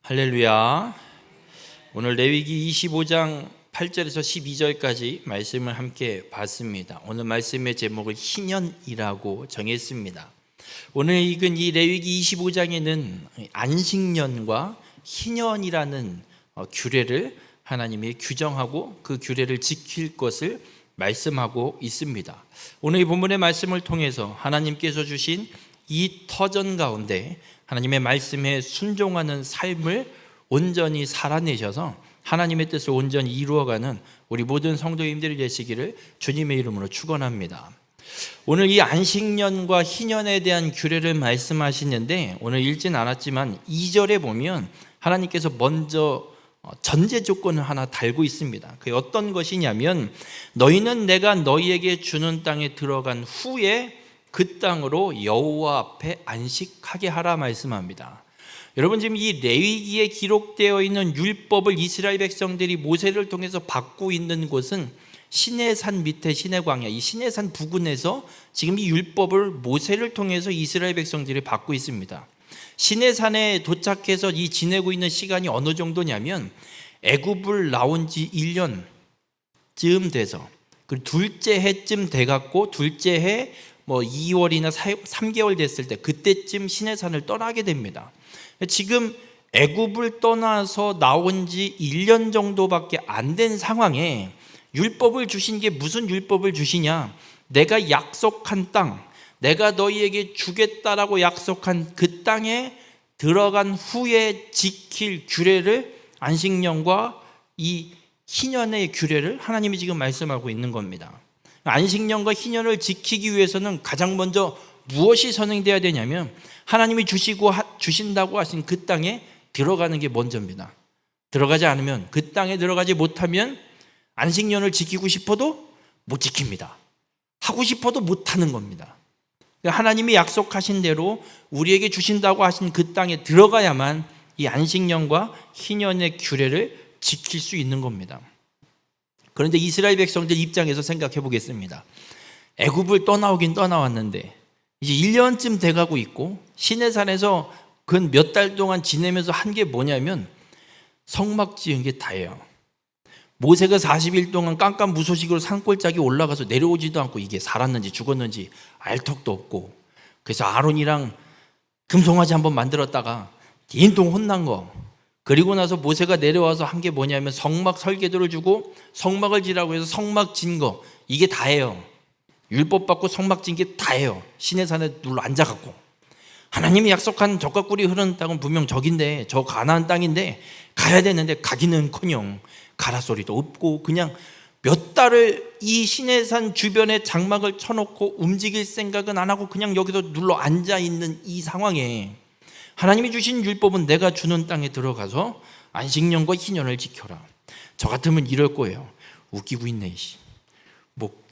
할렐루야. 오늘 레위기 25장 8절에서 12절까지 말씀을 함께 봤습니다. 오늘 말씀의 제목을 희년이라고 정했습니다. 오늘 읽은 이 레위기 25장에는 안식년과 희년이라는 규례를 하나님이 규정하고 그 규례를 지킬 것을 말씀하고 있습니다. 오늘 이 본문의 말씀을 통해서 하나님께서 주신 이 터전 가운데 하나님의 말씀에 순종하는 삶을 온전히 살아내셔서 하나님의 뜻을 온전히 이루어가는 우리 모든 성도님들이 되시기를 주님의 이름으로 축원합니다. 오늘 이 안식년과 희년에 대한 규례를 말씀하시는데 오늘 읽진 않았지만 2절에 보면 하나님께서 먼저 전제 조건을 하나 달고 있습니다. 그게 어떤 것이냐면 너희는 내가 너희에게 주는 땅에 들어간 후에 그 땅으로 여호와 앞에 안식하게 하라 말씀합니다. 여러분, 지금 이 레위기에 기록되어 있는 율법을 이스라엘 백성들이 모세를 통해서 받고 있는 곳은 시내산 밑에 시내광야, 이 시내산 부근에서 지금 이 율법을 모세를 통해서 이스라엘 백성들이 받고 있습니다. 시내산에 도착해서 이 지내고 있는 시간이 어느 정도냐면 애굽을 나온 지 1년쯤 돼서 그 둘째 해쯤 돼갖고 둘째 해 2월이나 3개월 됐을 때 그때쯤 시내산을 떠나게 됩니다. 지금 애굽을 떠나서 나온 지 1년 정도밖에 안 된 상황에 율법을 주신 게 무슨 율법을 주시냐? 내가 약속한 땅, 내가 너희에게 주겠다라고 약속한 그 땅에 들어간 후에 지킬 규례를, 안식년과 이 희년의 규례를 하나님이 지금 말씀하고 있는 겁니다. 안식년과 희년을 지키기 위해서는 가장 먼저 무엇이 선행돼야 되냐면 하나님이 주신다고 하신 그 땅에 들어가는 게 먼저입니다. 들어가지 않으면, 그 땅에 들어가지 못하면 안식년을 지키고 싶어도 못 지킵니다. 하고 싶어도 못하는 겁니다. 하나님이 약속하신 대로 우리에게 주신다고 하신 그 땅에 들어가야만 이 안식년과 희년의 규례를 지킬 수 있는 겁니다. 그런데 이스라엘 백성들 입장에서 생각해 보겠습니다. 애굽을 떠나오긴 떠나왔는데 이제 1년쯤 돼가고 있고 시내산에서 근 몇 달 동안 지내면서 한 게 뭐냐면 성막 지은 게 다예요. 모세가 40일 동안 깜깜무소식으로 산골짜기 올라가서 내려오지도 않고 이게 살았는지 죽었는지 알 턱도 없고, 그래서 아론이랑 금송아지 한번 만들었다가 인통 혼난 거, 그리고 나서 모세가 내려와서 한 게 뭐냐면 성막 설계도를 주고 성막을 지라고 해서 성막 진 거, 이게 다예요. 율법 받고 성막 진 게 다예요. 시내산에 눌러 앉아갖고 하나님이 약속한 젖과 꿀이 흐르는 땅은 분명 저긴데, 저 가나안 땅인데 가야 되는데 가기는커녕 가라 소리도 없고 그냥 몇 달을 이 시내산 주변에 장막을 쳐놓고 움직일 생각은 안 하고 그냥 여기서 눌러 앉아있는 이 상황에 하나님이 주신 율법은 내가 주는 땅에 들어가서 안식년과 희년을 지켜라. 저 같으면 이럴 거예요. 웃기고 있네.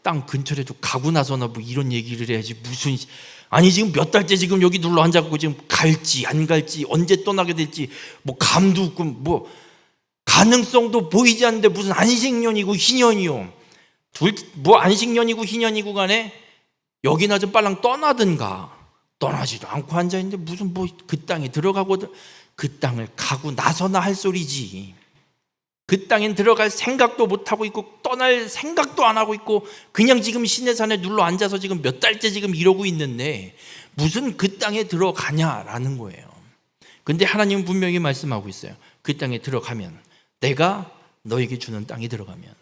땅 근처라도 가고 나서나 이런 얘기를 해야지. 무슨, 아니 지금 몇 달째 지금 여기 눌러 앉아갖고 지금 갈지 안 갈지 언제 떠나게 될지 감도 없고 가능성도 보이지 않는데 무슨 안식년이고 희년이요. 안식년이고 희년이고 간에 여기나 좀 빨랑 떠나든가. 떠나지도 않고 앉아있는데 무슨 그 땅에 들어가거든. 그 땅을 가고 나서나 할 소리지. 그 땅엔 들어갈 생각도 못하고 있고 떠날 생각도 안 하고 있고 그냥 지금 시내산에 눌러 앉아서 지금 몇 달째 지금 이러고 있는데 무슨 그 땅에 들어가냐라는 거예요. 근데 하나님은 분명히 말씀하고 있어요. 그 땅에 들어가면, 내가 너에게 주는 땅에 들어가면.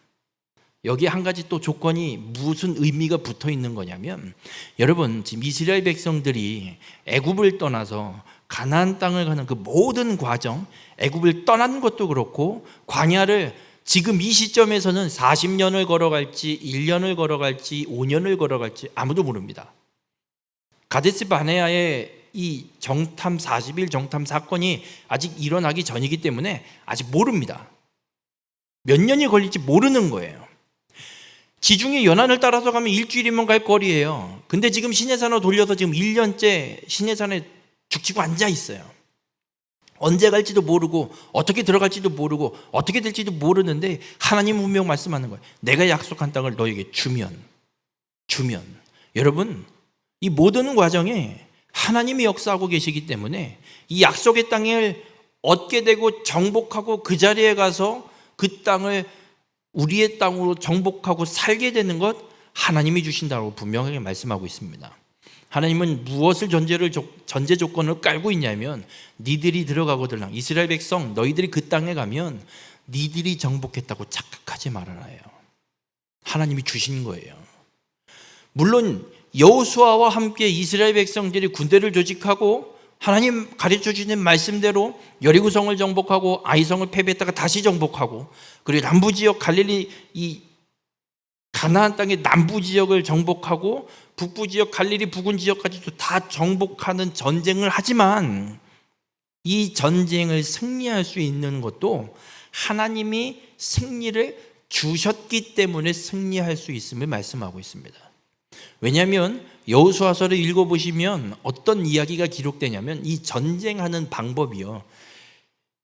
여기에 한 가지 또 조건이 무슨 의미가 붙어 있는 거냐면, 여러분 지금 이스라엘 백성들이 애굽을 떠나서 가나안 땅을 가는 그 모든 과정, 애굽을 떠난 것도 그렇고 광야를 지금 이 시점에서는 40년을 걸어갈지 1년을 걸어갈지 5년을 걸어갈지 아무도 모릅니다. 가데스 바네아의 이 정탐 40일 정탐 사건이 아직 일어나기 전이기 때문에 아직 모릅니다. 몇 년이 걸릴지 모르는 거예요. 지중해 연안을 따라서 가면 일주일이면 갈 거리예요. 근데 지금 시내산으로 돌려서 지금 1년째 시내산에 죽치고 앉아 있어요. 언제 갈지도 모르고 어떻게 들어갈지도 모르고 어떻게 될지도 모르는데 하나님 분명 말씀하는 거예요. 내가 약속한 땅을 너에게 주면. 여러분, 이 모든 과정에 하나님이 역사하고 계시기 때문에 이 약속의 땅을 얻게 되고 정복하고 그 자리에 가서 그 땅을 우리의 땅으로 정복하고 살게 되는 것 하나님이 주신다고 분명하게 말씀하고 있습니다. 하나님은 무엇을 전제 조건을 깔고 있냐면 니들이 들어가거든 이스라엘 백성 너희들이 그 땅에 가면 니들이 정복했다고 착각하지 말아라요. 하나님이 주신 거예요. 물론 여호수아와 함께 이스라엘 백성들이 군대를 조직하고 하나님 가르쳐 주신 말씀대로 여리고성을 정복하고 아이성을 패배했다가 다시 정복하고 그리고 남부 지역 갈릴리 이 가나안 땅의 남부 지역을 정복하고 북부 지역 갈릴리 부근 지역까지도 다 정복하는 전쟁을 하지만 이 전쟁을 승리할 수 있는 것도 하나님이 승리를 주셨기 때문에 승리할 수 있음을 말씀하고 있습니다. 왜냐하면 여호수아서를 읽어보시면 어떤 이야기가 기록되냐면 이 전쟁하는 방법이요,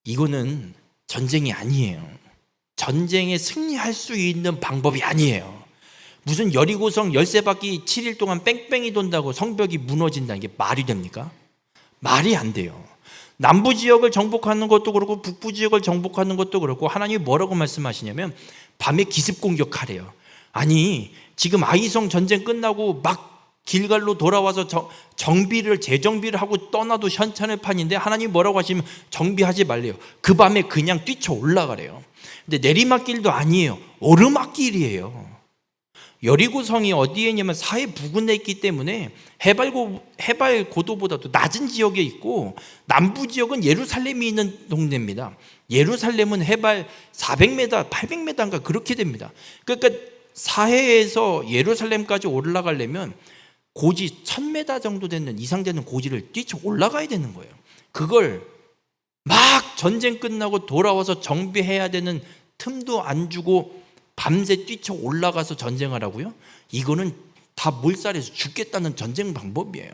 이거는 전쟁이 아니에요. 전쟁에 승리할 수 있는 방법이 아니에요. 무슨 여리고성 열쇠바퀴 7일 동안 뺑뺑이 돈다고 성벽이 무너진다는 게 말이 됩니까? 말이 안 돼요. 남부 지역을 정복하는 것도 그렇고 북부 지역을 정복하는 것도 그렇고 하나님이 뭐라고 말씀하시냐면 밤에 기습 공격하래요. 아니 지금 아이성 전쟁 끝나고 막 길갈로 돌아와서 재정비를 하고 떠나도 현찮을 판인데 하나님이 뭐라고 하시면 정비하지 말래요. 그 밤에 그냥 뛰쳐 올라가래요. 근데 내리막길도 아니에요. 오르막길이에요. 여리고성이 어디에 있냐면 사해 부근에 있기 때문에 해발 고도보다도 낮은 지역에 있고 남부 지역은 예루살렘이 있는 동네입니다. 예루살렘은 해발 400m, 800m인가 그렇게 됩니다. 그러니까 사해에서 예루살렘까지 올라가려면 고지 1000m 정도 되는 이상 되는 고지를 뛰쳐 올라가야 되는 거예요. 그걸 막 전쟁 끝나고 돌아와서 정비해야 되는 틈도 안 주고 밤새 뛰쳐 올라가서 전쟁하라고요? 이거는 다 몰살해서 죽겠다는 전쟁 방법이에요.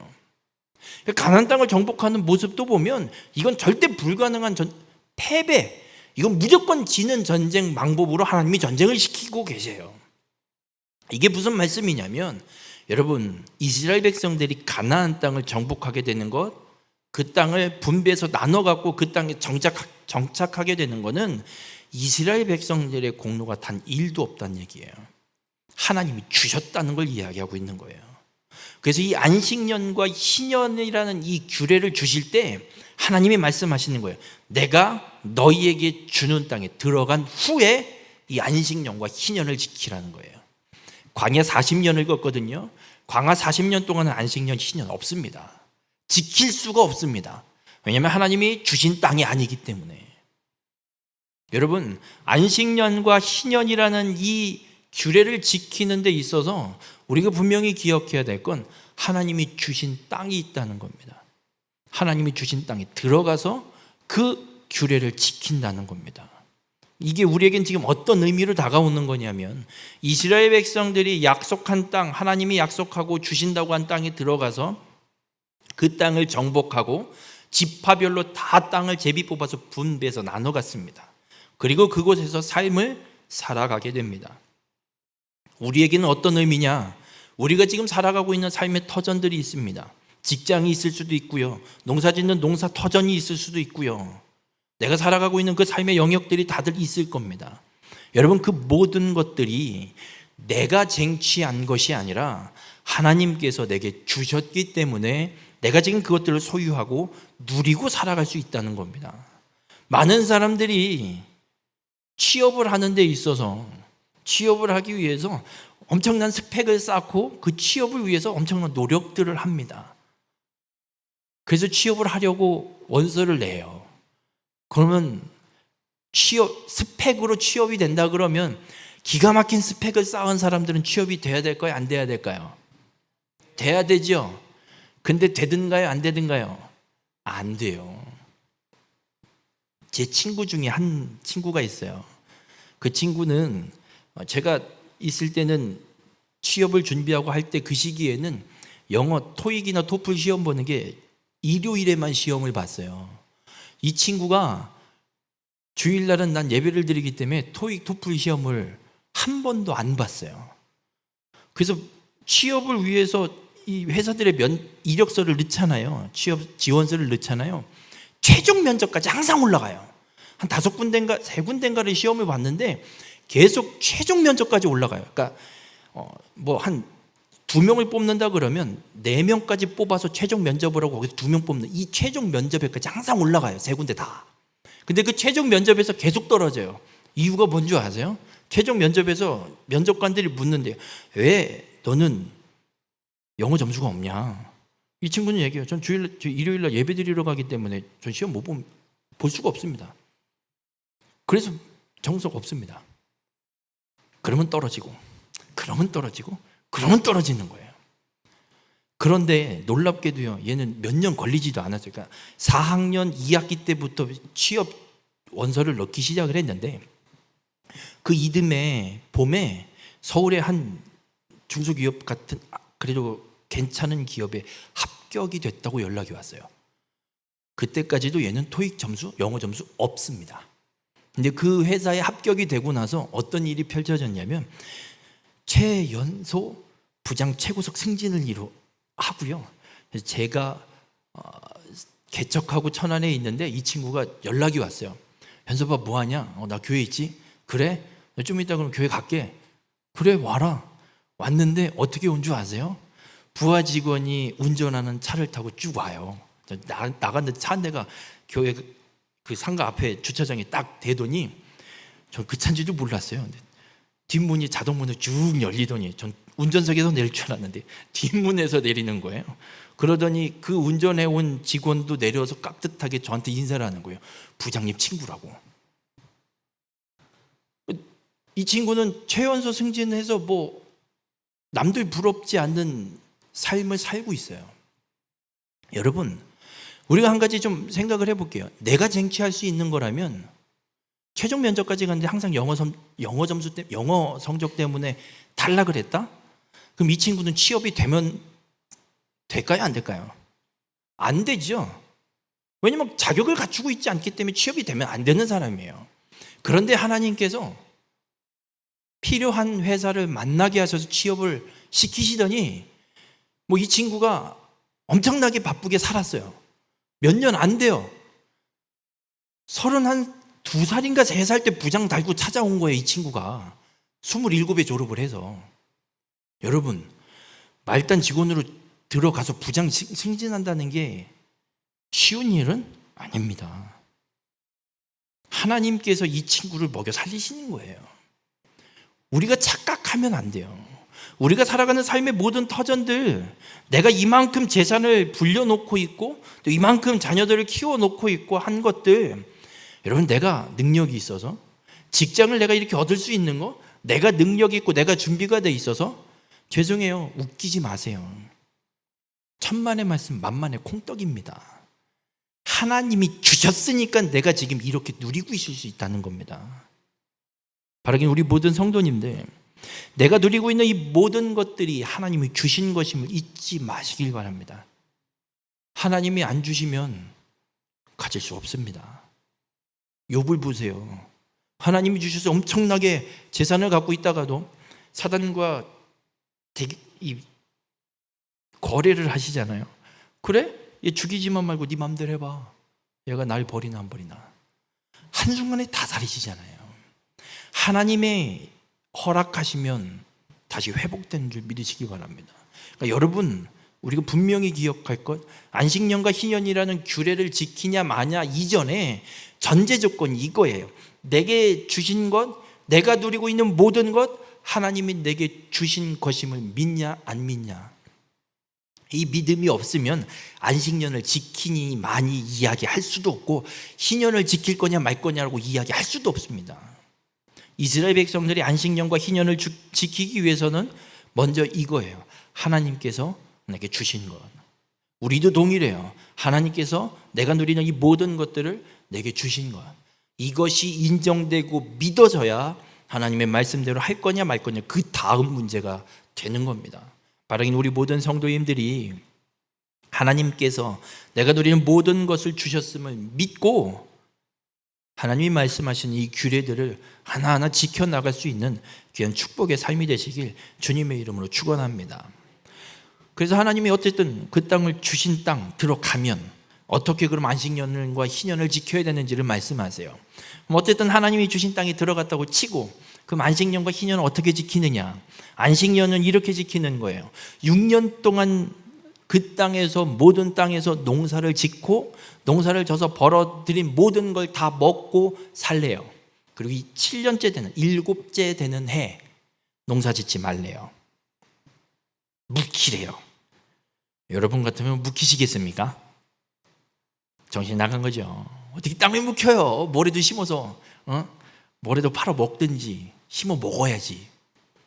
가나안 땅을 정복하는 모습도 보면 이건 절대 불가능한 패배, 이건 무조건 지는 전쟁 방법으로 하나님이 전쟁을 시키고 계세요. 이게 무슨 말씀이냐면 여러분 이스라엘 백성들이 가나안 땅을 정복하게 되는 것, 그 땅을 분배해서 나눠 갖고 그 땅에 정착하게 되는 것은 이스라엘 백성들의 공로가 단 1도 없다는 얘기예요. 하나님이 주셨다는 걸 이야기하고 있는 거예요. 그래서 이 안식년과 희년이라는 이 규례를 주실 때 하나님이 말씀하시는 거예요. 내가 너희에게 주는 땅에 들어간 후에 이 안식년과 희년을 지키라는 거예요. 광야 40년을 걷거든요. 광야 40년 동안은 안식년, 희년 없습니다. 지킬 수가 없습니다. 왜냐하면 하나님이 주신 땅이 아니기 때문에. 여러분 안식년과 희년이라는 이 규례를 지키는 데 있어서 우리가 분명히 기억해야 될 건 하나님이 주신 땅이 있다는 겁니다. 하나님이 주신 땅에 들어가서 그 규례를 지킨다는 겁니다. 이게 우리에겐 지금 어떤 의미로 다가오는 거냐면 이스라엘 백성들이 약속한 땅, 하나님이 약속하고 주신다고 한 땅에 들어가서 그 땅을 정복하고 지파별로 다 땅을 제비 뽑아서 분배해서 나눠 갔습니다. 그리고 그곳에서 삶을 살아가게 됩니다. 우리에게는 어떤 의미냐? 우리가 지금 살아가고 있는 삶의 터전들이 있습니다. 직장이 있을 수도 있고요. 농사짓는 농사 터전이 있을 수도 있고요. 내가 살아가고 있는 그 삶의 영역들이 다들 있을 겁니다. 여러분 그 모든 것들이 내가 쟁취한 것이 아니라 하나님께서 내게 주셨기 때문에 내가 지금 그것들을 소유하고 누리고 살아갈 수 있다는 겁니다. 많은 사람들이 취업을 하는 데 있어서 취업을 하기 위해서 엄청난 스펙을 쌓고 그 취업을 위해서 엄청난 노력들을 합니다. 그래서 취업을 하려고 원서를 내요. 그러면 스펙으로 취업이 된다 그러면 기가 막힌 스펙을 쌓은 사람들은 취업이 돼야 될까요? 안 돼야 될까요? 돼야 되죠. 근데 되든가요? 안 되든가요? 안 돼요. 제 친구 중에 한 친구가 있어요. 그 친구는 제가 있을 때는 취업을 준비하고 할 때 그 시기에는 영어 토익이나 토플 시험 보는 게 일요일에만 시험을 봤어요. 이 친구가 주일날은 난 예배를 드리기 때문에 토익 토플 시험을 한 번도 안 봤어요. 그래서 취업을 위해서 이 회사들의 이력서를 넣잖아요. 취업 지원서를 넣잖아요. 최종 면접까지 항상 올라가요. 한 5군데인가 3군데인가를 시험을 봤는데 계속 최종 면접까지 올라가요. 그러니까 뭐 한 2명을 뽑는다 그러면 4명까지 뽑아서 최종 면접을 하고 거기서 2명 뽑는 이 최종 면접에까지 항상 올라가요. 3군데 다. 근데 그 최종 면접에서 계속 떨어져요. 이유가 뭔지 아세요? 최종 면접에서 면접관들이 묻는데 왜 너는 영어 점수가 없냐? 이 친구는 얘기해요. 전 일요일날 예배 드리러 가기 때문에 전 시험 볼 수가 없습니다. 그래서 정수가 없습니다. 그러면 떨어지고 그러면 떨어지는 거예요. 그런데 놀랍게도요, 얘는 몇 년 걸리지도 않았어요. 그러니까 4학년 2학기 때부터 취업 원서를 넣기 시작을 했는데 그 이듬해 봄에 서울의 한 중소기업 같은 그래도 괜찮은 기업에 합격이 됐다고 연락이 왔어요. 그때까지도 얘는 토익 점수, 영어 점수 없습니다. 근데 그 회사에 합격이 되고 나서 어떤 일이 펼쳐졌냐면 최연소 부장 최고석 승진을 하고요. 그래서 제가 개척하고 천안에 있는데 이 친구가 연락이 왔어요. 현섭아 뭐하냐? 나 교회 있지? 그래? 좀 이따 그럼 교회 갈게. 그래 와라. 왔는데 어떻게 온 줄 아세요? 부하 직원이 운전하는 차를 타고 쭉 와요. 나갔는데 차 한 대가 교회 그 상가 앞에 주차장에 딱 대더니 전 그 차인지도 몰랐어요. 근데 뒷문이 자동문으로 쭉 열리더니 전 운전석에서 내릴 줄 알았는데 뒷문에서 내리는 거예요. 그러더니 그 운전해온 직원도 내려서 깍듯하게 저한테 인사를 하는 거예요. 부장님 친구라고. 이 친구는 최연소 승진해서 뭐 남들 부럽지 않는 삶을 살고 있어요. 여러분, 우리가 한 가지 좀 생각을 해볼게요. 내가 쟁취할 수 있는 거라면 최종 면접까지 갔는데 항상 영어 성적 때문에 탈락을 했다? 그럼 이 친구는 취업이 될까요? 안 될까요? 안 되죠. 왜냐면 자격을 갖추고 있지 않기 때문에 취업이 되면 안 되는 사람이에요. 그런데 하나님께서 필요한 회사를 만나게 하셔서 취업을 시키시더니 뭐 이 친구가 엄청나게 바쁘게 살았어요. 몇 년 안 돼요. 32살인가 3살 때 부장 달고 찾아온 거예요. 이 친구가 27에 졸업을 해서. 여러분, 말단 직원으로 들어가서 부장 승진한다는 게 쉬운 일은 아닙니다. 하나님께서 이 친구를 먹여 살리시는 거예요. 우리가 착각하면 안 돼요. 우리가 살아가는 삶의 모든 터전들, 내가 이만큼 재산을 불려놓고 있고 또 이만큼 자녀들을 키워놓고 있고 한 것들, 여러분 내가 능력이 있어서 직장을 내가 이렇게 얻을 수 있는 거, 내가 능력이 있고 내가 준비가 돼 있어서 죄송해요, 웃기지 마세요. 천만의 말씀 만만의 콩떡입니다. 하나님이 주셨으니까 내가 지금 이렇게 누리고 있을 수 있다는 겁니다. 바라긴 우리 모든 성도님들, 내가 누리고 있는 이 모든 것들이 하나님이 주신 것임을 잊지 마시길 바랍니다. 하나님이 안 주시면 가질 수 없습니다. 욥을 보세요. 하나님이 주셔서 엄청나게 재산을 갖고 있다가도 사단과 거래를 하시잖아요. 그래? 얘 죽이지만 말고 네 맘대로 해봐. 얘가 날 버리나 안 버리나. 한순간에 다 사라지잖아요. 하나님의 허락하시면 다시 회복되는 줄 믿으시기 바랍니다. 그러니까 여러분, 우리가 분명히 기억할 것, 안식년과 희년이라는 규례를 지키냐 마냐 이전에 전제 조건이 이거예요. 내게 주신 것, 내가 누리고 있는 모든 것, 하나님이 내게 주신 것임을 믿냐 안 믿냐. 이 믿음이 없으면 안식년을 지키니 많이 이야기할 수도 없고 희년을 지킬 거냐 말 거냐라고 이야기할 수도 없습니다. 이스라엘 백성들이 안식년과 희년을 지키기 위해서는 먼저 이거예요. 하나님께서 내게 주신 것. 우리도 동일해요. 하나님께서 내가 누리는 이 모든 것들을 내게 주신 것. 이것이 인정되고 믿어져야 하나님의 말씀대로 할 거냐 말 거냐, 그 다음 문제가 되는 겁니다. 바라긴 우리 모든 성도님들이 하나님께서 내가 누리는 모든 것을 주셨음을 믿고 하나님이 말씀하신 이 규례들을 하나하나 지켜나갈 수 있는 귀한 축복의 삶이 되시길 주님의 이름으로 축원합니다. 그래서 하나님이 어쨌든 그 땅을 주신 땅 들어가면 어떻게 그럼 안식년과 희년을 지켜야 되는지를 말씀하세요. 어쨌든 하나님이 주신 땅에 들어갔다고 치고 그럼 안식년과 희년을 어떻게 지키느냐? 안식년은 이렇게 지키는 거예요. 6년 동안 그 땅에서 모든 땅에서 농사를 짓고 농사를 져서 벌어들인 모든 걸 다 먹고 살래요. 그리고 이 7년째 되는 7째 되는 해 농사 짓지 말래요. 묵히래요. 여러분 같으면 묵히시겠습니까? 정신 나간 거죠. 어떻게 땅을 묵혀요? 모래도 심어서 모래도 팔아 먹든지 심어 먹어야지.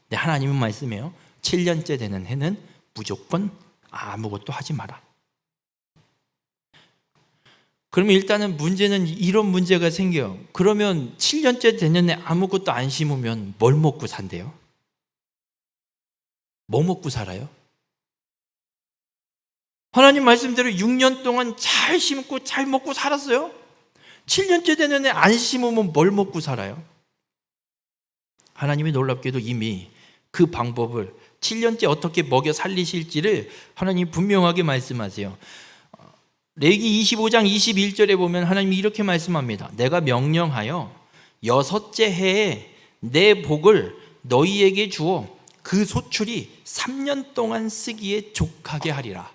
근데 하나님은 말씀해요. 7년째 되는 해는 무조건 아무것도 하지 마라. 그러면 일단은 문제는 이런 문제가 생겨요. 그러면 7년째 되는 해 아무것도 안 심으면 뭘 먹고 산대요? 뭐 먹고 살아요? 하나님 말씀대로 6년 동안 잘 심고 잘 먹고 살았어요. 7년째 되는 해 안 심으면 뭘 먹고 살아요? 하나님이 놀랍게도 이미 그 방법을 7년째 어떻게 먹여 살리실지를 하나님이 분명하게 말씀하세요. 레위기 25장 21절에 보면 하나님이 이렇게 말씀합니다. 내가 명령하여 6째 해에 내 복을 너희에게 주어 그 소출이 3년 동안 쓰기에 족하게 하리라.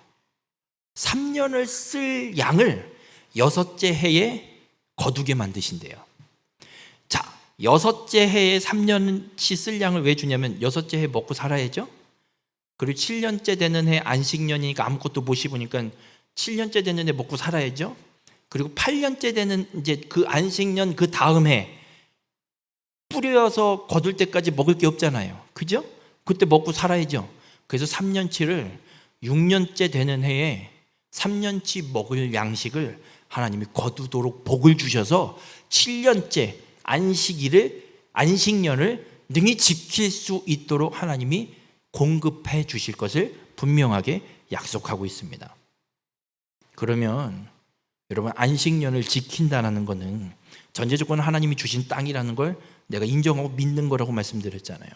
3년을 쓸 양을 6째 해에 거두게 만드신대요. 자, 6째 해에 3년치 쓸 양을 왜 주냐면 6째 해 먹고 살아야죠. 그리고 7년째 되는 해 안식년이니까 아무것도 못 씹으니까 7년째 되는 해 먹고 살아야죠. 그리고 8년째 되는 이제 그 안식년 그 다음 해 뿌려서 거둘 때까지 먹을 게 없잖아요. 그죠? 그때 먹고 살아야죠. 그래서 3년치를 6년째 되는 해에 3년치 먹을 양식을 하나님이 거두도록 복을 주셔서 7년째 안식년을 능히 지킬 수 있도록 하나님이 공급해 주실 것을 분명하게 약속하고 있습니다. 그러면 여러분 안식년을 지킨다는 것은 전제 조건은 하나님이 주신 땅이라는 걸 내가 인정하고 믿는 거라고 말씀드렸잖아요.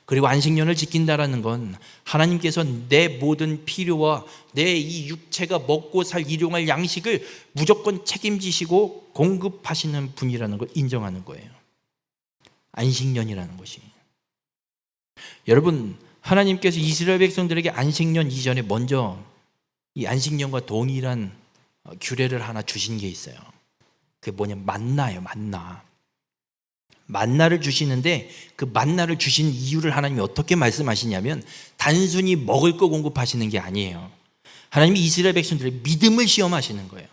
그리고 안식년을 지킨다는 건 하나님께서 내 모든 필요와 내 이 육체가 먹고 살 일용할 양식을 무조건 책임지시고 공급하시는 분이라는 걸 인정하는 거예요. 안식년이라는 것이. 여러분, 하나님께서 이스라엘 백성들에게 안식년 이전에 먼저 이 안식년과 동일한 규례를 하나 주신 게 있어요. 그게 뭐냐면 만나예요. 만나를 주시는데 그 만나를 주신 이유를 하나님이 어떻게 말씀하시냐면 단순히 먹을 거 공급하시는 게 아니에요. 하나님이 이스라엘 백성들의 믿음을 시험하시는 거예요.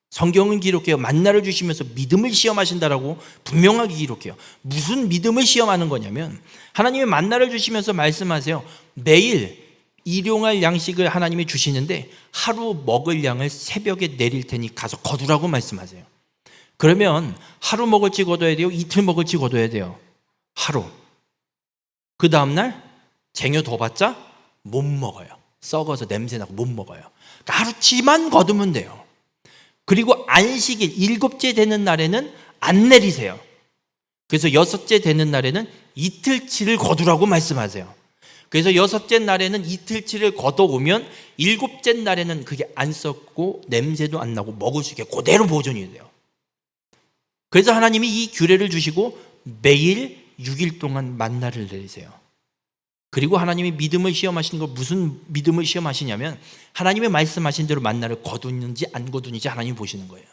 성경은 기록해요. 만나를 주시면서 믿음을 시험하신다라고 분명하게 기록해요. 무슨 믿음을 시험하는 거냐면 하나님이 만나를 주시면서 말씀하세요. 매일 일용할 양식을 하나님이 주시는데 하루 먹을 양을 새벽에 내릴 테니 가서 거두라고 말씀하세요. 그러면 하루 먹을지 거둬야 돼요? 이틀 먹을지 거둬야 돼요? 하루. 그 다음날 쟁여둬봤자 못 먹어요. 썩어서 냄새나고 못 먹어요. 그러니까 하루치만 거두면 돼요. 그리고 안식일 7째 되는 날에는 안 내리세요. 그래서 6째 되는 날에는 이틀치를 거두라고 말씀하세요. 그래서 6째 날에는 이틀치를 걷어오면 7째 날에는 그게 안 썩고 냄새도 안 나고 먹을 수 있게 그대로 보존이 돼요. 그래서 하나님이 이 규례를 주시고 매일 6일 동안 만나를 내리세요. 그리고 하나님이 믿음을 시험하시는 거 무슨 믿음을 시험하시냐면 하나님의 말씀하신 대로 만나를 거두는지 안 거두는지 하나님이 보시는 거예요.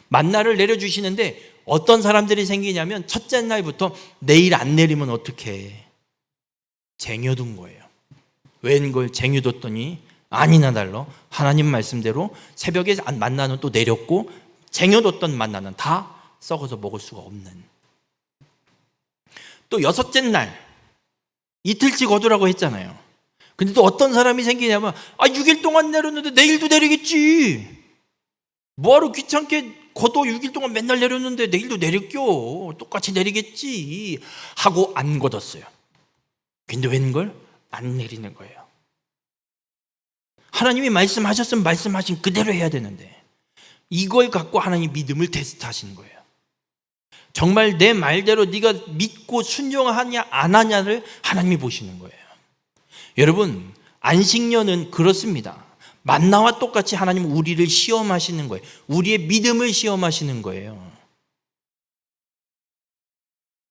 만나를 내려주시는데 어떤 사람들이 생기냐면 첫째 날부터 내일 안 내리면 어떡해. 쟁여둔 거예요. 웬걸 쟁여뒀더니 아니나 달라 하나님 말씀대로 새벽에 만나는 또 내렸고 쟁여뒀던 만나는 다 썩어서 먹을 수가 없는. 또 6째 날 이틀치 거두라고 했잖아요. 근데 또 어떤 사람이 생기냐면 6일 동안 내렸는데 내일도 내리겠지. 뭐하러 귀찮게 거둬 6일 동안 맨날 내렸는데 내일도 내릴겨. 똑같이 내리겠지 하고 안 거뒀어요. 근데 웬걸? 안 내리는 거예요. 하나님이 말씀하셨으면 말씀하신 그대로 해야 되는데 이걸 갖고 하나님 믿음을 테스트하시는 거예요. 정말 내 말대로 네가 믿고 순종하냐 안 하냐를 하나님이 보시는 거예요. 여러분 안식년은 그렇습니다. 만나와 똑같이 하나님은 우리를 시험하시는 거예요. 우리의 믿음을 시험하시는 거예요.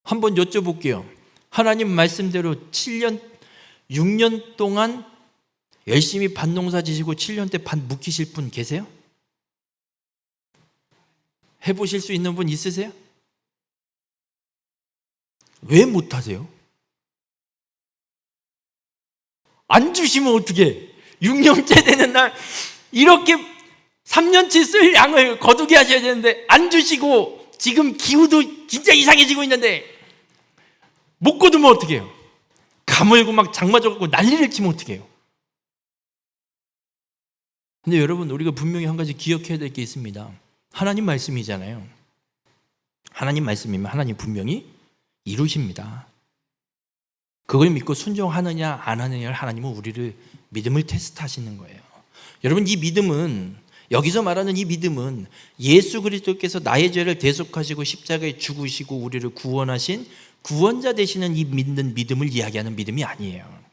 한번 여쭤볼게요. 하나님 말씀대로 7년, 6년 동안 열심히 밭농사 지시고 7년 때 밭 묵히실 분 계세요? 해보실 수 있는 분 있으세요? 왜 못하세요? 안 주시면 어떡해? 6년째 되는 날 이렇게 3년치 쓸 양을 거두게 하셔야 되는데 안 주시고 지금 기후도 진짜 이상해지고 있는데 못 거두면 어떡해요? 가물고 막 장 맞아갖고 난리를 치면 어떡해요? 근데 여러분, 우리가 분명히 한 가지 기억해야 될 게 있습니다. 하나님 말씀이잖아요. 하나님 말씀이면 하나님 분명히 이루십니다. 그걸 믿고 순종하느냐 안 하느냐를 하나님은 우리를 믿음을 테스트하시는 거예요. 여러분, 이 믿음은, 여기서 말하는 이 믿음은 예수 그리스도께서 나의 죄를 대속하시고 십자가에 죽으시고 우리를 구원하신 구원자 되시는 이 믿는 믿음을 이야기하는 믿음이 아니에요.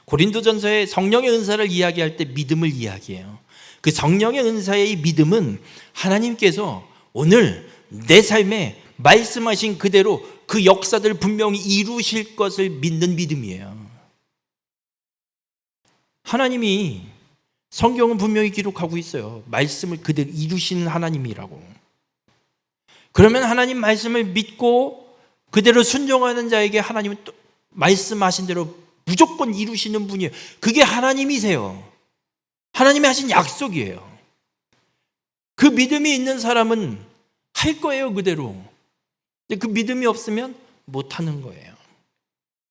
고린도전서에 성령의 은사를 이야기할 때 믿음을 이야기해요. 그 성령의 은사의 이 믿음은 하나님께서 오늘 내 삶에 말씀하신 그대로 그 역사들 분명히 이루실 것을 믿는 믿음이에요. 하나님이, 성경은 분명히 기록하고 있어요. 말씀을 그대로 이루시는 하나님이라고. 그러면 하나님 말씀을 믿고 그대로 순종하는 자에게 하나님은 또 말씀하신 대로 무조건 이루시는 분이에요. 그게 하나님이세요. 하나님이 하신 약속이에요. 그 믿음이 있는 사람은 할 거예요, 그대로. 근데 그 믿음이 없으면 못하는 거예요.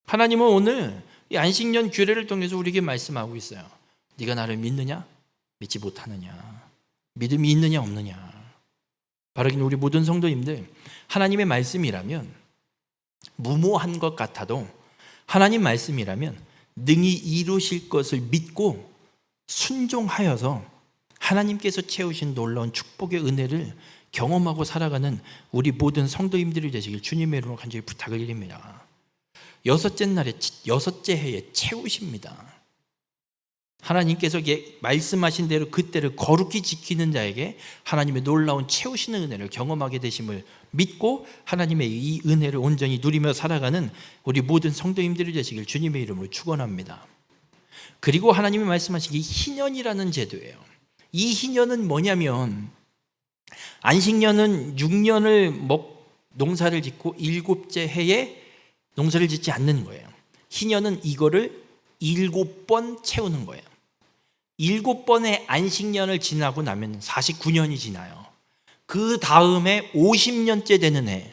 하나님은 오늘 이 안식년 규례를 통해서 우리에게 말씀하고 있어요. 네가 나를 믿느냐? 믿지 못하느냐? 믿음이 있느냐 없느냐? 바라기는 우리 모든 성도님들, 하나님의 말씀이라면 무모한 것 같아도 하나님 말씀이라면 능히 이루실 것을 믿고 순종하여서 하나님께서 채우신 놀라운 축복의 은혜를 경험하고 살아가는 우리 모든 성도님들이 되시길 주님의 이름으로 간절히 부탁을 드립니다. 여섯째 날에, 여섯째 해에 채우십니다. 하나님께서 말씀하신 대로 그때를 거룩히 지키는 자에게 하나님의 놀라운 채우시는 은혜를 경험하게 되심을 믿고 하나님의 이 은혜를 온전히 누리며 살아가는 우리 모든 성도님들이 되시길 주님의 이름으로 축원합니다. 그리고 하나님이 말씀하신 게 희년이라는 제도예요. 이 희년은 뭐냐면, 안식년은 6년을 농사를 짓고 7째 해에 농사를 짓지 않는 거예요. 희년은 이거를 7번 채우는 거예요. 7번의 안식년을 지나고 나면 49년이 지나요. 그 다음에 50년째 되는 해,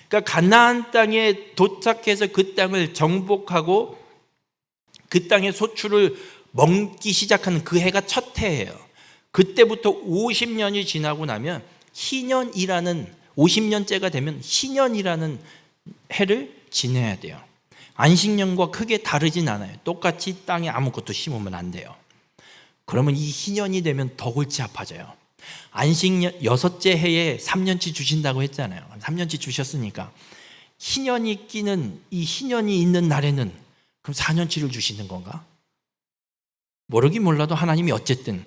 그러니까 가나안 땅에 도착해서 그 땅을 정복하고 그 땅의 소출을 먹기 시작하는 그 해가 첫 해예요. 그때부터 50년이 지나고 나면 희년이라는, 50년째가 되면 희년이라는 해를 지내야 돼요. 안식년과 크게 다르진 않아요. 똑같이 땅에 아무것도 심으면 안 돼요. 그러면 이 희년이 되면 더 골치 아파져요. 안식년 6째 해에 3년치 주신다고 했잖아요. 3년치 주셨으니까 희년이 끼는, 이 희년이 있는 날에는 그럼 4년치를 주시는 건가? 모르긴 몰라도 하나님이 어쨌든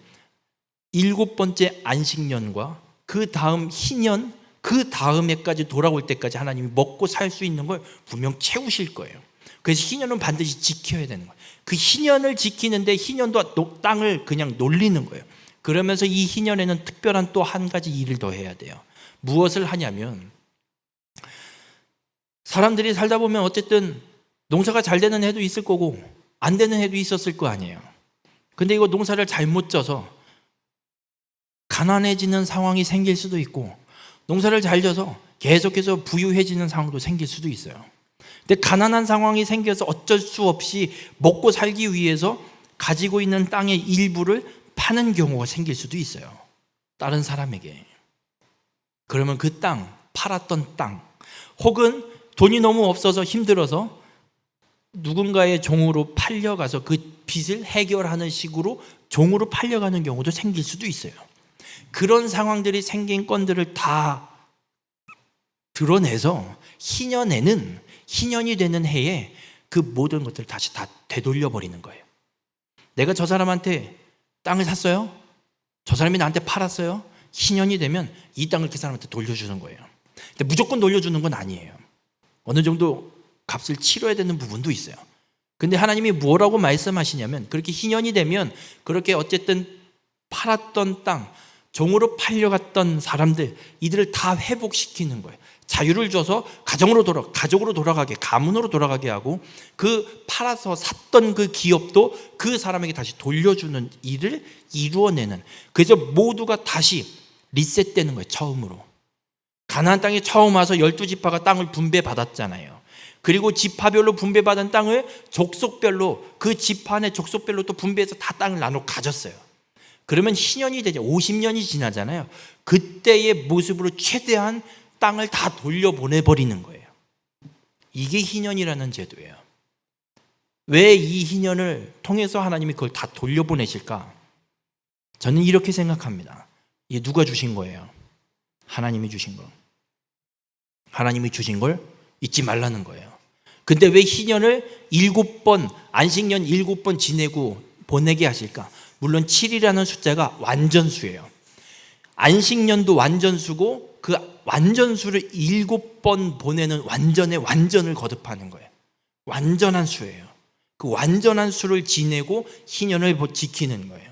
7번째 안식년과 그 다음 희년, 그 다음 해까지 돌아올 때까지 하나님이 먹고 살 수 있는 걸 분명 채우실 거예요. 그래서 희년은 반드시 지켜야 되는 거예요. 그 희년을 지키는데 희년도 땅을 그냥 놀리는 거예요. 그러면서 이 희년에는 특별한 또 한 가지 일을 더 해야 돼요. 무엇을 하냐면, 사람들이 살다 보면 어쨌든 농사가 잘 되는 해도 있을 거고 안 되는 해도 있었을 거 아니에요. 근데 이거 농사를 잘못 져서 가난해지는 상황이 생길 수도 있고, 농사를 잘 져서 계속해서 부유해지는 상황도 생길 수도 있어요. 근데 가난한 상황이 생겨서 어쩔 수 없이 먹고 살기 위해서 가지고 있는 땅의 일부를 파는 경우가 생길 수도 있어요. 다른 사람에게. 그러면 그 땅, 팔았던 땅, 혹은 돈이 너무 없어서 힘들어서 누군가의 종으로 팔려가서 그 빚을 해결하는 식으로 종으로 팔려가는 경우도 생길 수도 있어요. 그런 상황들이 생긴 건들을 다 드러내서 희년에는, 희년이 되는 해에 그 모든 것들을 다시 다 되돌려 버리는 거예요. 내가 저 사람한테 땅을 샀어요? 저 사람이 나한테 팔았어요? 희년이 되면 이 땅을 그 사람한테 돌려주는 거예요. 근데 무조건 돌려주는 건 아니에요. 어느 정도 값을 치러야 되는 부분도 있어요. 근데 하나님이 뭐라고 말씀하시냐면 그렇게 희년이 되면 그렇게 어쨌든 팔았던 땅, 종으로 팔려갔던 사람들, 이들을 다 회복시키는 거예요. 자유를 줘서 가족으로 돌아가게, 가문으로 돌아가게 하고 그 팔아서 샀던 그 기업도 그 사람에게 다시 돌려주는 일을 이루어내는, 그래서 모두가 다시 리셋되는 거예요. 처음으로 가나안 땅에 처음 와서 12지파가 땅을 분배받았잖아요. 그리고 지파별로 분배받은 땅을 족속별로, 그 지파 내 족속별로 또 분배해서 다 땅을 나눠 가졌어요. 그러면 희년이 되죠. 50년이 지나잖아요. 그때의 모습으로 최대한 땅을 다 돌려보내버리는 거예요. 이게 희년이라는 제도예요. 왜 이 희년을 통해서 하나님이 그걸 다 돌려보내실까? 저는 이렇게 생각합니다. 이게 누가 주신 거예요? 하나님이 주신 거. 하나님이 주신 걸 잊지 말라는 거예요. 근데 왜 희년을 7번, 안식년 7번 지내고 보내게 하실까? 물론 7이라는 숫자가 완전수예요. 안식년도 완전수고 그 완전수를 7번 보내는 완전의 완전을 거듭하는 거예요. 완전한 수예요. 그 완전한 수를 지내고 희년을 지키는 거예요.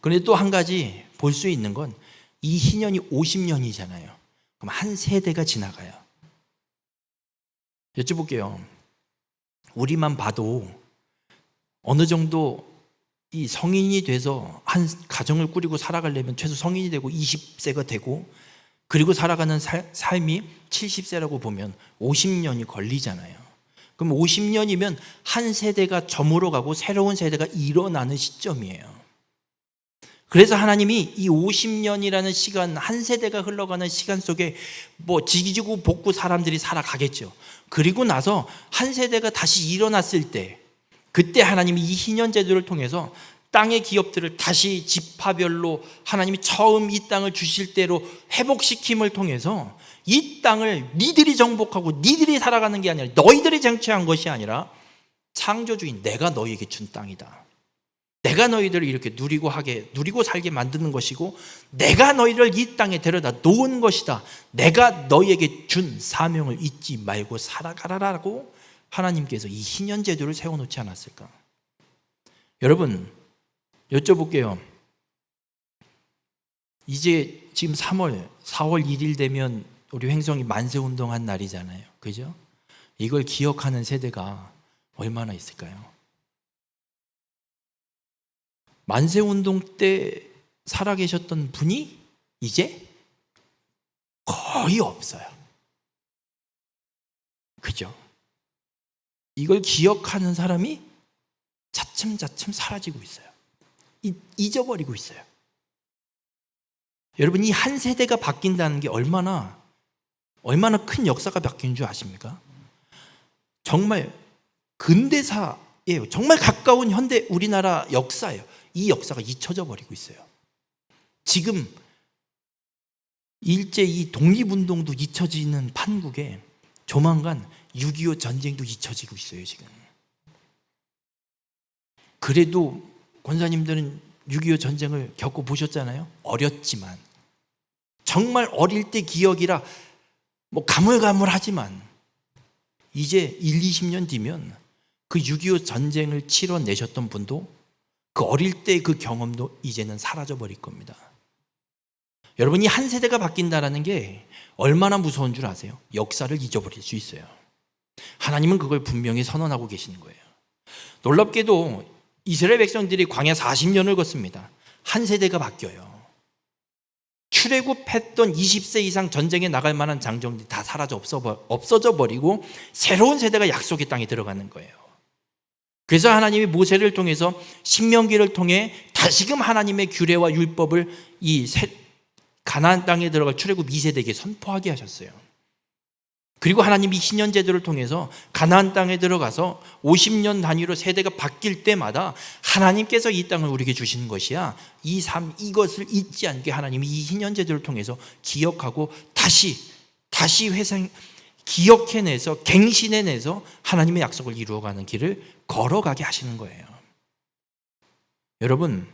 그런데 또 한 가지 볼 수 있는 건 이 희년이 50년이잖아요. 그럼 한 세대가 지나가요. 여쭤볼게요. 우리만 봐도 어느 정도 이 성인이 돼서 한 가정을 꾸리고 살아가려면 최소 성인이 되고 20세가 되고, 그리고 살아가는 삶이 70세라고 보면 50년이 걸리잖아요. 그럼 50년이면 한 세대가 저물어가고 새로운 세대가 일어나는 시점이에요. 그래서 하나님이 이 50년이라는 시간, 한 세대가 흘러가는 시간 속에 뭐 지지고 볶고 사람들이 살아가겠죠. 그리고 나서 한 세대가 다시 일어났을 때, 그때 하나님이 이 희년 제도를 통해서 땅의 기업들을 다시 지파별로 하나님이 처음 이 땅을 주실 때로 회복시킴을 통해서 이 땅을 니들이 정복하고 니들이 살아가는 게 아니라, 너희들이 쟁취한 것이 아니라 창조주인 내가 너희에게 준 땅이다. 내가 너희들을 이렇게 누리고 살게 만드는 것이고, 내가 너희를 이 땅에 데려다 놓은 것이다. 내가 너희에게 준 사명을 잊지 말고 살아가라라고 하나님께서 이 희년 제도를 세워놓지 않았을까? 여러분, 여쭤볼게요. 이제 지금 4월 1일 되면 우리 횡성이 만세운동한 날이잖아요. 그죠? 이걸 기억하는 세대가 얼마나 있을까요? 만세운동 때 살아계셨던 분이 이제 거의 없어요. 그죠? 이걸 기억하는 사람이 차츰차츰 사라지고 있어요. 잊어버리고 있어요. 여러분, 이 한 세대가 바뀐다는 게 얼마나 큰 역사가 바뀐 줄 아십니까? 정말 근대사예요. 정말 가까운 현대 우리나라 역사예요. 이 역사가 잊혀져 버리고 있어요. 지금 일제 이 독립운동도 잊혀지는 판국에 조만간 6.25 전쟁도 잊혀지고 있어요. 지금. 그래도 권사님들은 6.25 전쟁을 겪어보셨잖아요. 어렸지만, 정말 어릴 때 기억이라 뭐 가물가물하지만 이제 20년 뒤면 그 6.25 전쟁을 치러내셨던 분도 그 어릴 때 그 경험도 이제는 사라져버릴 겁니다. 여러분, 이 한 세대가 바뀐다는 게 얼마나 무서운 줄 아세요? 역사를 잊어버릴 수 있어요. 하나님은 그걸 분명히 선언하고 계시는 거예요. 놀랍게도 이스라엘 백성들이 광야 40년을 걷습니다. 한 세대가 바뀌어요. 출애굽했던 20세 이상 전쟁에 나갈 만한 장정들이 다 사라져 없어져 버리고 새로운 세대가 약속의 땅에 들어가는 거예요. 그래서 하나님이 모세를 통해서 신명기를 통해 다시금 하나님의 규례와 율법을 이 가나안 땅에 들어갈 출애굽 2세대에게 선포하게 하셨어요. 그리고 하나님이 희년 제도를 통해서 가나안 땅에 들어가서 50년 단위로 세대가 바뀔 때마다 하나님께서 이 땅을 우리에게 주시는 것이야. 이것을 잊지 않게 하나님이 이 희년 제도를 통해서 기억하고 다시 기억해내서 갱신해내서 하나님의 약속을 이루어가는 길을 걸어가게 하시는 거예요. 여러분,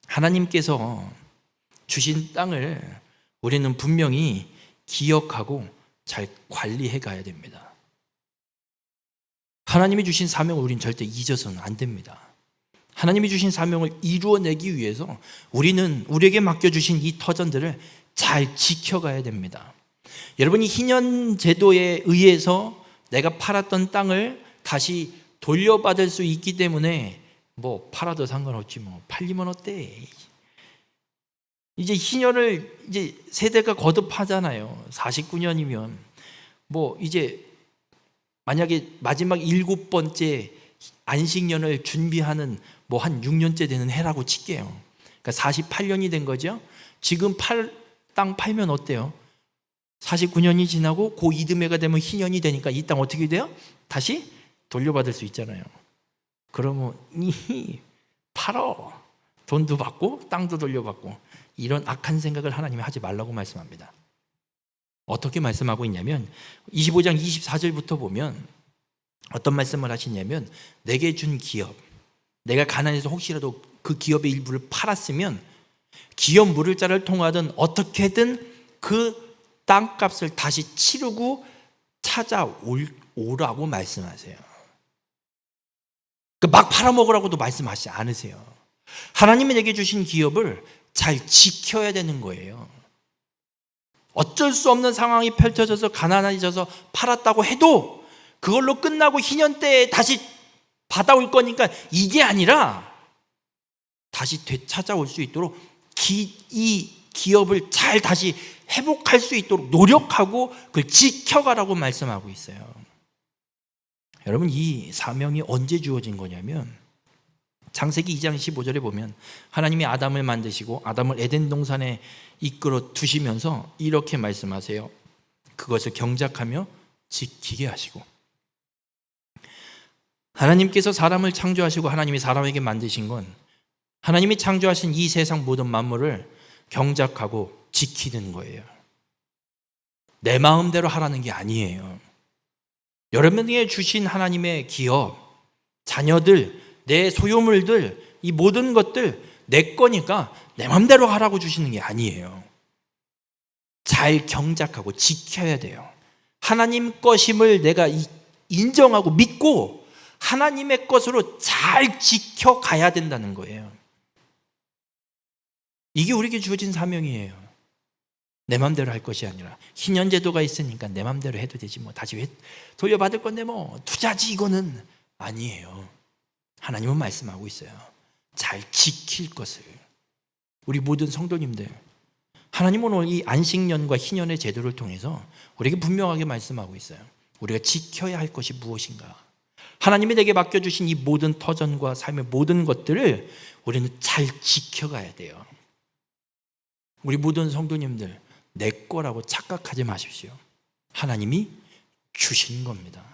하나님께서 주신 땅을 우리는 분명히 기억하고 잘 관리해 가야 됩니다. 하나님이 주신 사명을 우리는 절대 잊어서는 안 됩니다. 하나님이 주신 사명을 이루어내기 위해서 우리는 우리에게 맡겨주신 이 터전들을 잘 지켜가야 됩니다. 여러분이 희년 제도에 의해서 내가 팔았던 땅을 다시 돌려받을 수 있기 때문에 뭐 팔아도 상관없지 뭐 팔리면 어때? 이제 희년을 이제 세대가 거듭하잖아요. 49년이면 뭐 이제 만약에 마지막 7번째 안식년을 준비하는 뭐 한 6년째 되는 해라고 칠게요. 그러니까 48년이 된 거죠. 지금 땅 팔면 어때요? 49년이 지나고 그 이듬해가 되면 희년이 되니까 이 땅 어떻게 돼요? 다시 돌려받을 수 있잖아요. 그러면 팔어. 돈도 받고 땅도 돌려받고. 이런 악한 생각을 하나님이 하지 말라고 말씀합니다. 어떻게 말씀하고 있냐면 25장 24절부터 보면 어떤 말씀을 하시냐면 내게 준 기업, 내가 가난해서 혹시라도 그 기업의 일부를 팔았으면 기업 물을 자를 통하든 어떻게든 그 땅값을 다시 치르고 찾아오라고 말씀하세요. 막 팔아먹으라고도 말씀하시지 않으세요. 하나님이 내게 주신 기업을 잘 지켜야 되는 거예요. 어쩔 수 없는 상황이 펼쳐져서 가난해져서 팔았다고 해도 그걸로 끝나고 희년 때에 다시 받아올 거니까 이게 아니라 다시 되찾아올 수 있도록 이 기업을 잘 다시 회복할 수 있도록 노력하고 그걸 지켜가라고 말씀하고 있어요. 여러분, 이 사명이 언제 주어진 거냐면 창세기 2장 15절에 보면 하나님이 아담을 만드시고 아담을 에덴 동산에 이끌어 두시면서 이렇게 말씀하세요. 그것을 경작하며 지키게 하시고, 하나님께서 사람을 창조하시고 하나님이 사람에게 만드신 건 하나님이 창조하신 이 세상 모든 만물을 경작하고 지키는 거예요. 내 마음대로 하라는 게 아니에요. 여러분에게 주신 하나님의 기업, 자녀들, 내 소유물들, 이 모든 것들 내 거니까 내 마음대로 하라고 주시는 게 아니에요. 잘 경작하고 지켜야 돼요. 하나님 것임을 내가 인정하고 믿고 하나님의 것으로 잘 지켜가야 된다는 거예요. 이게 우리에게 주어진 사명이에요. 내 맘대로 할 것이 아니라 희년제도가 있으니까 내 맘대로 해도 되지 뭐 다시 돌려받을 건데 뭐 투자지 이거는 아니에요. 하나님은 말씀하고 있어요. 잘 지킬 것을. 우리 모든 성도님들, 하나님은 오늘 이 안식년과 희년의 제도를 통해서 우리에게 분명하게 말씀하고 있어요. 우리가 지켜야 할 것이 무엇인가. 하나님이 내게 맡겨주신 이 모든 터전과 삶의 모든 것들을 우리는 잘 지켜가야 돼요. 우리 모든 성도님들, 내 거라고 착각하지 마십시오. 하나님이 주신 겁니다.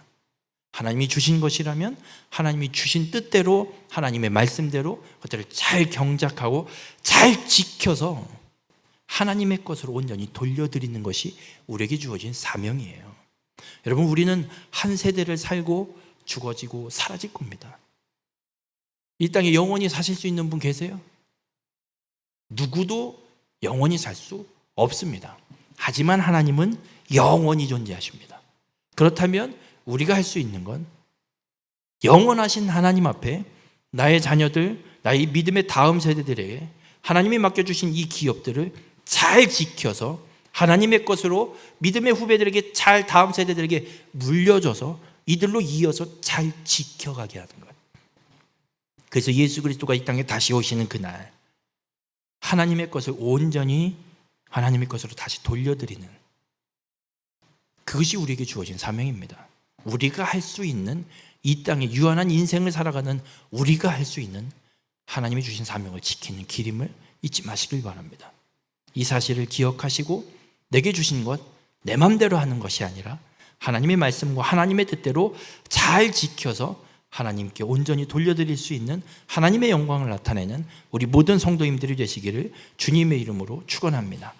하나님이 주신 것이라면 하나님이 주신 뜻대로 하나님의 말씀대로 그것들을 잘 경작하고 잘 지켜서 하나님의 것으로 온전히 돌려드리는 것이 우리에게 주어진 사명이에요. 여러분, 우리는 한 세대를 살고 죽어지고 사라질 겁니다. 이 땅에 영원히 사실 수 있는 분 계세요? 누구도 영원히 살 수 없습니다. 하지만 하나님은 영원히 존재하십니다. 그렇다면 우리가 할 수 있는 건 영원하신 하나님 앞에 나의 자녀들, 나의 믿음의 다음 세대들에게 하나님이 맡겨주신 이 기업들을 잘 지켜서 하나님의 것으로 믿음의 후배들에게 잘 다음 세대들에게 물려줘서 이들로 이어서 잘 지켜가게 하는 것. 그래서 예수 그리스도가 이 땅에 다시 오시는 그날 하나님의 것을 온전히 하나님의 것으로 다시 돌려드리는, 그것이 우리에게 주어진 사명입니다. 우리가 할 수 있는, 이 땅에 유한한 인생을 살아가는 우리가 할 수 있는 하나님이 주신 사명을 지키는 길임을 잊지 마시길 바랍니다. 이 사실을 기억하시고 내게 주신 것 내 맘대로 하는 것이 아니라 하나님의 말씀과 하나님의 뜻대로 잘 지켜서 하나님께 온전히 돌려드릴 수 있는 하나님의 영광을 나타내는 우리 모든 성도님들이 되시기를 주님의 이름으로 축원합니다.